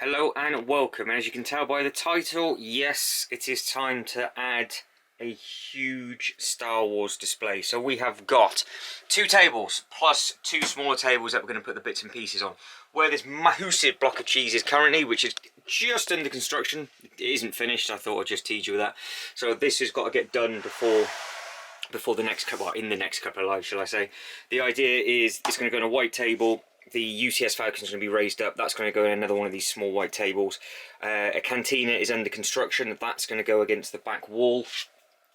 Hello and welcome. As you can tell by the title, yes, it is time to add a huge Star Wars display. So we have got 2 tables plus 2 smaller tables that we're going to put the bits and pieces on. Where this massive block of cheese is currently, which is just under construction, it isn't finished. I thought I'd just tease you with that. So this has got to get done before the next couple, in the next couple of lives, shall I say. The idea is it's going to go on a white table. The UCS Falcon is going to be raised up. That's going to go in another one of these small white tables. A cantina is under construction. That's going to go against the back wall.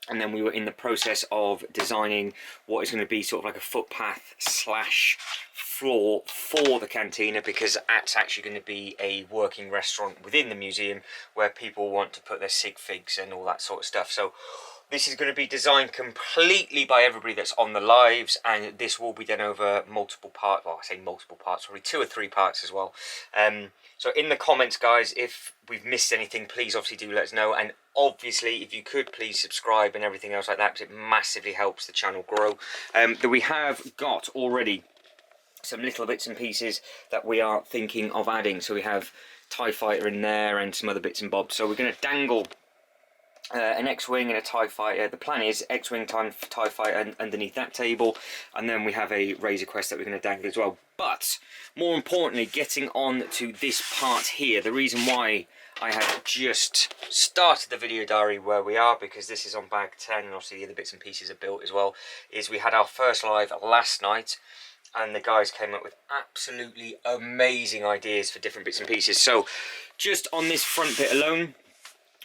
And then we were in the process of designing what is going to be sort of like a footpath slash floor for the cantina, because that's actually going to be a working restaurant within the museum where people want to put their sig figs and all that sort of stuff. So this is going to be designed completely by everybody that's on the lives, and this will be done over multiple parts. Well, I say multiple parts, probably 2 or 3 parts as well. So in the comments, guys, if we've missed anything, please obviously do let us know. And obviously, if you could please subscribe and everything else like that, because it massively helps the channel grow. That we have got already some little bits and pieces that we are thinking of adding. So we have TIE Fighter in there and some other bits and bobs. So we're going to dangle an X-Wing and a TIE Fighter. The plan is X-Wing TIE Fighter underneath that table, and then we have a Razor Crest that we're going to dangle as well. But more importantly, getting on to this part here, the reason why I have just started the video diary where we are, because this is on bag 10 and obviously the other bits and pieces are built as well, is we had our first live last night and the guys came up with absolutely amazing ideas for different bits and pieces. So just on this front bit alone,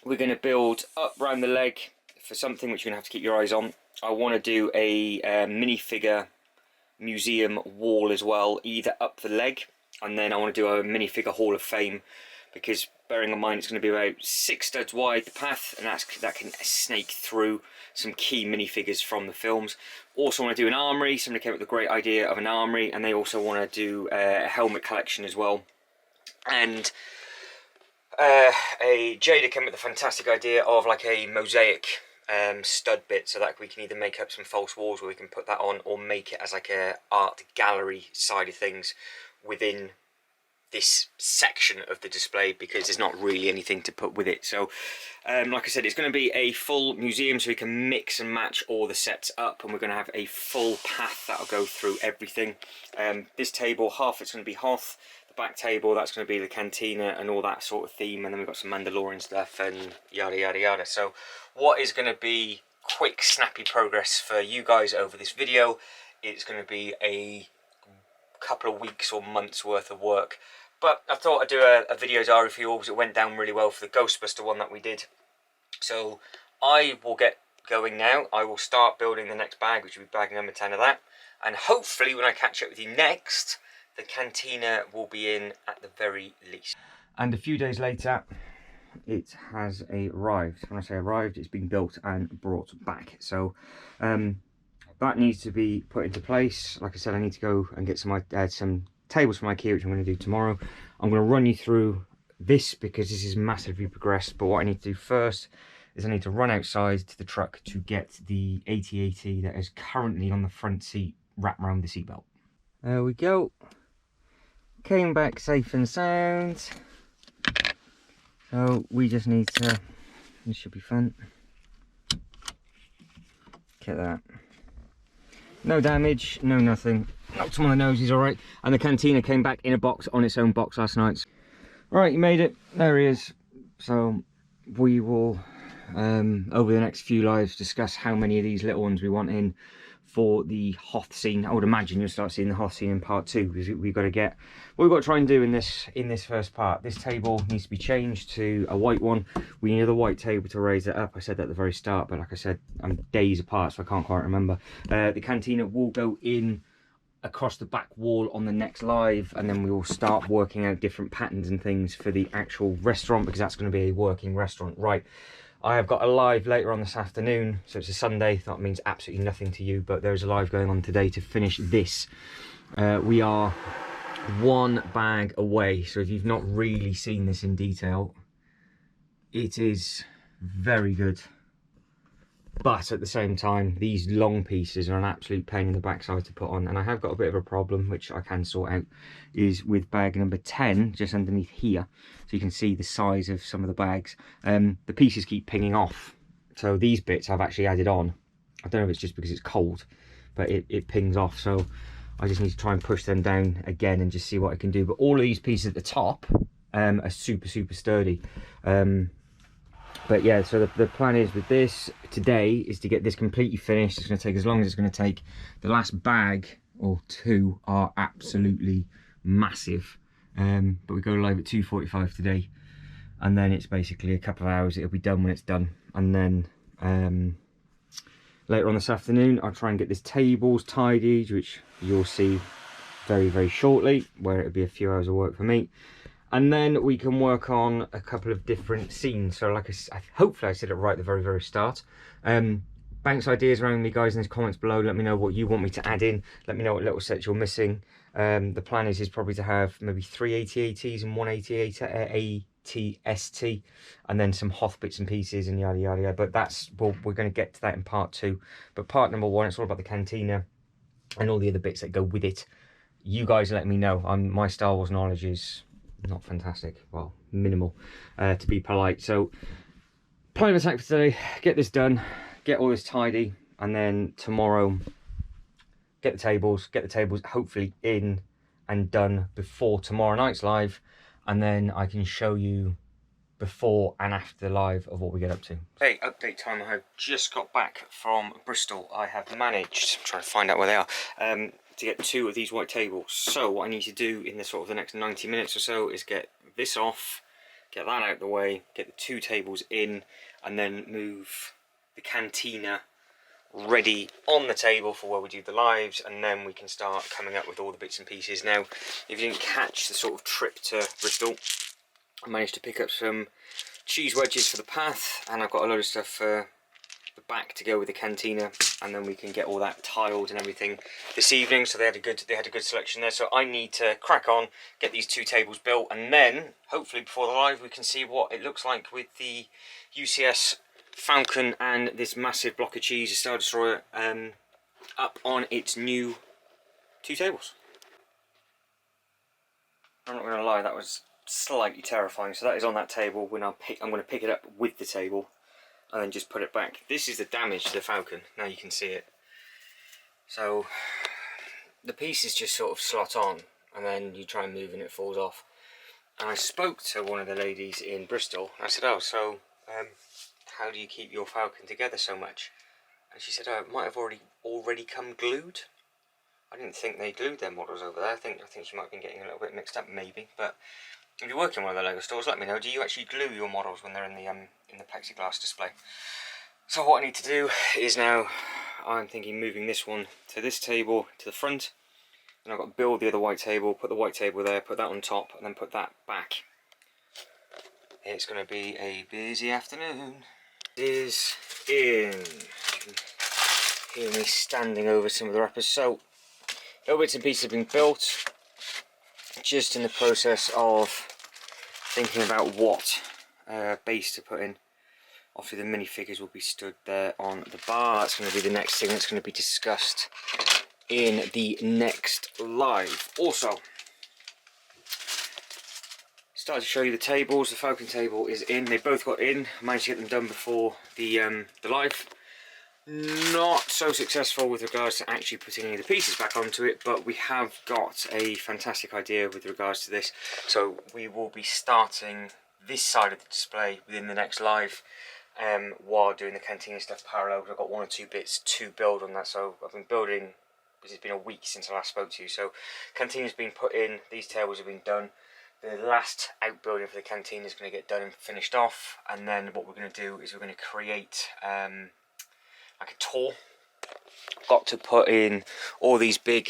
we're going to build up round the leg for something which you're going to have to keep your eyes on. I want to do a minifigure museum wall as well, either up the leg, and then I want to do a minifigure Hall of Fame, because bearing in mind it's going to be about 6 studs wide, the path, and that can snake through some key minifigures from the films. Also want to do an armory. Somebody came up with a great idea of an armory, and they also want to do a helmet collection as well. And Jada came up with a fantastic idea of like a mosaic stud bit, so that we can either make up some false walls where we can put that on, or make it as like a art gallery side of things within this section of the display, because there's not really anything to put with it. So like I said, it's going to be a full museum, so we can mix and match all the sets up, and we're going to have a full path that'll go through everything. This table, half it's going to be Hoth. Back table, that's going to be the cantina and all that sort of theme, and then we've got some Mandalorian stuff and yada yada yada. So what is going to be quick snappy progress for you guys over this video, it's going to be a couple of weeks or months worth of work. But I thought I'd do a video diary for you all, because it went down really well for the Ghostbuster one that we did. So I will get going now. I will start building the next bag, which will be bag number 10 of that, and hopefully when I catch up with you next, the cantina will be in at the very least. And a few days later, it has arrived. When I say arrived, it's been built and brought back. So that needs to be put into place. Like I said, I need to go and get some tables from IKEA, which I'm going to do tomorrow. I'm going to run you through this because this is massively progressed. But what I need to do first is I need to run outside to the truck to get the AT-AT that is currently on the front seat wrapped around the seatbelt. There we go. Came back safe and sound. So we just need to, this should be fun. Get that. No damage, no nothing. Knocked him on the nose, he's alright. And the cantina came back in a box, on its own box last night. Right, you made it. There he is. So we will, over the next few lives, discuss how many of these little ones we want in for the Hoth scene. I would imagine you'll start seeing the Hoth scene in part 2, because we've got to get what we've got to try and do in this first part. This table needs to be changed to a white one. We need a white table to raise it up. I said that at the very start, but like I said, I'm days apart, so I can't quite remember. The cantina will go in across the back wall on the next live, and then we will start working out different patterns and things for the actual restaurant, because that's going to be a working restaurant. Right, I have got a live later on this afternoon, so it's a Sunday. That means absolutely nothing to you, but there's a live going on today to finish this. We are 1 bag away, so if you've not really seen this in detail, it is very good. But at the same time, these long pieces are an absolute pain in the backside to put on. And I have got a bit of a problem, which I can sort out, is with bag number 10, just underneath here. So you can see the size of some of the bags. The pieces keep pinging off. So these bits I've actually added on. I don't know if it's just because it's cold, but it pings off. So I just need to try and push them down again and just see what I can do. But all of these pieces at the top are super sturdy. But yeah, so the plan is with this today is to get this completely finished. It's going to take as long as it's going to take. The last bag or two are absolutely massive. But we go live at 2:45 today, and then it's basically a couple of hours. It'll be done when it's done. And then later on this afternoon, I'll try and get this tables tidied, which you'll see very shortly, where it'll be a few hours of work for me. And then we can work on a couple of different scenes. So like hopefully I said it right at the very start. Bounce ideas around me, guys, in the comments below. Let me know what you want me to add in. Let me know what little sets you're missing. The plan is probably to have maybe 3 AT-ATs and 1 AT-ST, and then some Hoth bits and pieces and yada yada. But that's, well, we're going to get to that in part 2. But part number 1, it's all about the cantina and all the other bits that go with it. You guys let me know. My Star Wars knowledge is not fantastic, well, minimal, to be polite. So plan of attack for today: get this done, get all this tidy, and then tomorrow get the tables hopefully in and done before tomorrow night's live, and then I can show you before and after the live of what we get up to. Hey, update time. I have just got back from Bristol. I have managed, I'm trying to find out where they are, to get 2 of these white tables. So what I need to do in the sort of the next 90 minutes or so is get this off, get that out of the way, get the 2 tables in, and then move the cantina ready on the table for where we do the lives, and then we can start coming up with all the bits and pieces. Now, if you didn't catch the sort of trip to Bristol, I managed to pick up some cheese wedges for the path, and I've got a load of stuff for the back to go with the cantina, and then we can get all that tiled and everything this evening. So they had a good selection there. So I need to crack on, get these 2 tables built, and then hopefully before the live we can see what it looks like with the UCS Falcon and this massive block of cheese, a Star Destroyer, up on its new 2 tables. I'm not going to lie, that was slightly terrifying. So that is on that table. When I'm going to pick it up with the table and then just put it back. This is the damage to the Falcon. Now you can see it. So the pieces just sort of slot on, and then you try and move and it falls off. And I spoke to one of the ladies in Bristol. I said, oh, so how do you keep your Falcon together so much? And she said, oh, it might have already come glued. I didn't think they glued their models over there. I think she might have been getting a little bit mixed up, maybe. But if you work in one of the Lego stores, let me know. Do you actually glue your models when they're in the plexiglass display? So what I need to do is now, I'm thinking moving this one to this table to the front, and I've got to build the other white table, put the white table there, put that on top, and then put that back. It's going to be a busy afternoon. It is in. You can hear me standing over some of the wrappers. So little bits and pieces have been built. Just in the process of thinking about what base to put in. Obviously the minifigures will be stood there on the bar. That's going to be the next thing that's going to be discussed in the next live. Also, started to show you the tables. The Falcon table is in. They both got in. I managed to get them done before the live. Not so successful with regards to actually putting any of the pieces back onto it, but we have got a fantastic idea with regards to this. So we will be starting this side of the display within the next live, while doing the cantina stuff parallel. I've got 1 or 2 bits to build on that. So I've been building, because it's been a week since I last spoke to you. So cantina's been put in, these tables have been done. The last outbuilding for the cantina is going to get done and finished off, and then what we're going to do is we're going to create like a tour. Got to put in all these big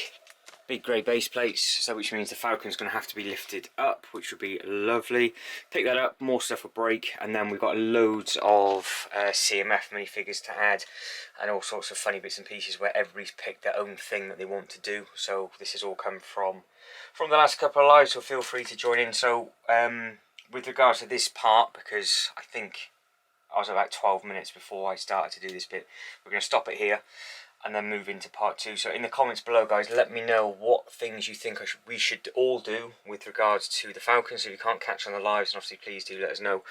grey base plates, so which means the Falcon's going to have to be lifted up, which would be lovely. Pick that up, more stuff will break, and then we've got loads of CMF minifigures to add, and all sorts of funny bits and pieces where everybody's picked their own thing that they want to do. So this has all come from the last couple of lives, so feel free to join in. So with regards to this part, because I think I was about 12 minutes before I started to do this bit. We're going to stop it here and then move into part 2. So in the comments below, guys, let me know what things you think we should all do with regards to the Falcon. So if you can't catch on the lives, and obviously please do let us know,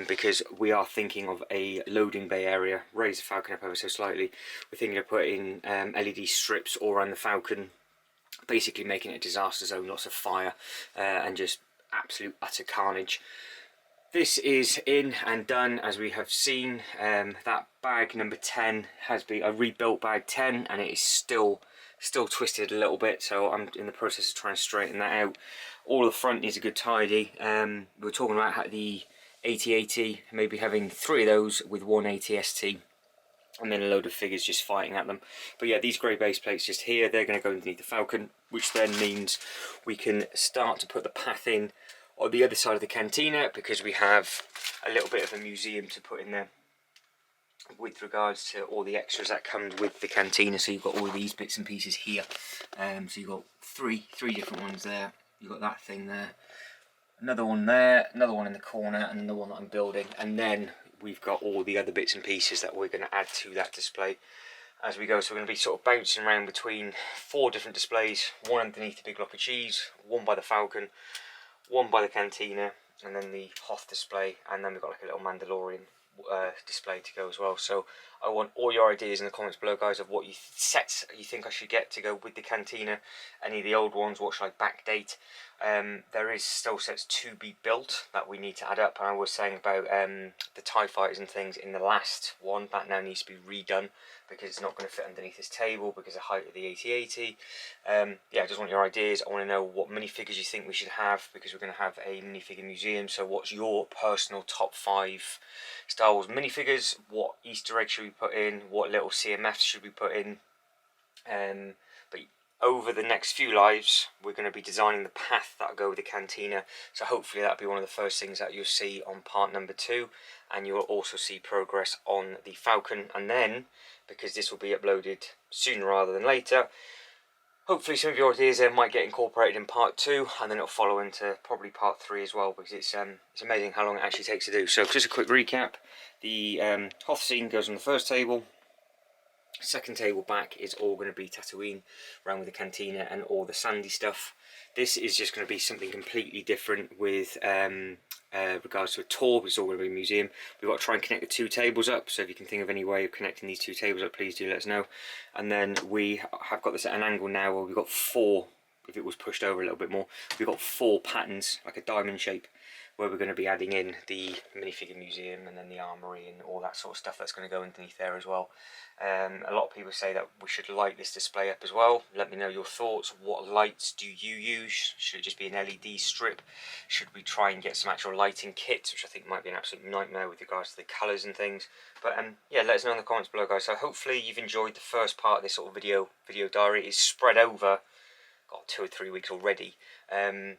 because we are thinking of a loading bay area, raise the Falcon up ever so slightly. We're thinking of putting LED strips all around the Falcon, basically making it a disaster zone, lots of fire, and just absolute utter carnage. This is in and done, as we have seen. That bag number 10 has been a rebuilt bag 10, and it is still twisted a little bit, so I'm in the process of trying to straighten that out. All the front needs a good tidy. We were talking about how the AT-AT, maybe having 3 of those with one AT-ST, and then a load of figures just fighting at them. But yeah, these grey base plates just here, they're going to go underneath the Falcon, which then means we can start to put the path in on the other side of the cantina, because we have a little bit of a museum to put in there with regards to all the extras that come with the cantina. So you've got all these bits and pieces here. So you've got three different ones there. You've got that thing there, another one there, another one in the corner, and the one that I'm building. And then we've got all the other bits and pieces that we're going to add to that display as we go. So we're going to be sort of bouncing around between 4 different displays, one underneath the big block of cheese, one by the Falcon, one by the cantina, and then the Hoth display, and then we've got like a little Mandalorian display to go as well. So I want all your ideas in the comments below, guys, of what sets you think I should get to go with the cantina. Any of the old ones, what should I backdate? There is still sets to be built that we need to add up, and I was saying about the TIE fighters and things in the last one, that now needs to be redone because it's not going to fit underneath this table because of the height of the AT-AT. Yeah, I just want your ideas. I want to know what minifigures you think we should have, because we're going to have a minifigure museum. So what's your personal top 5 Star Wars minifigures? What Easter eggs should we put in? What little CMFs should we put in? But over the next few lives, we're going to be designing the path that'll go with the cantina. So hopefully that'll be one of the first things that you'll see on part number 2, and you will also see progress on the Falcon. And then, because this will be uploaded sooner rather than later, hopefully some of your ideas there might get incorporated in part 2, and then it'll follow into probably part 3 as well, because it's amazing how long it actually takes to do. So just a quick recap: the Hoth scene goes on the first table. Second table back is all going to be Tatooine, around with the cantina and all the sandy stuff. This is just going to be something completely different with regards to a tour. It's all going to be a museum. We've got to try and connect the 2 tables up, so if you can think of any way of connecting these 2 tables up, please do let us know. And then we have got this at an angle now where we've got 4, if it was pushed over a little bit more, we've got 4 patterns, like a diamond shape, where we're going to be adding in the minifigure museum and then the armory and all that sort of stuff that's going to go underneath there as well. A lot of people say that we should light this display up as well. Let me know your thoughts. What lights do you use? Should it just be an LED strip? Should we try and get some actual lighting kits, which I think might be an absolute nightmare with regards to the colours and things? But yeah, let us know in the comments below, guys. So hopefully you've enjoyed the first part of this sort of video diary. It's spread over, got 2 or 3 weeks already. And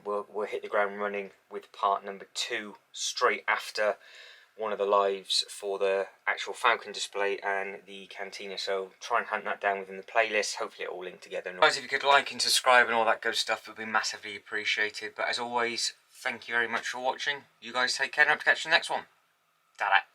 we'll hit the ground running with part number 2 straight after one of the lives for the actual Falcon display and the cantina. So try and hunt that down within the playlist. Hopefully it all linked together. Guys, if you could like and subscribe and all that good stuff, it would be massively appreciated. But as always, thank you very much for watching. You guys take care and hope to catch you in the next one. Ta-da.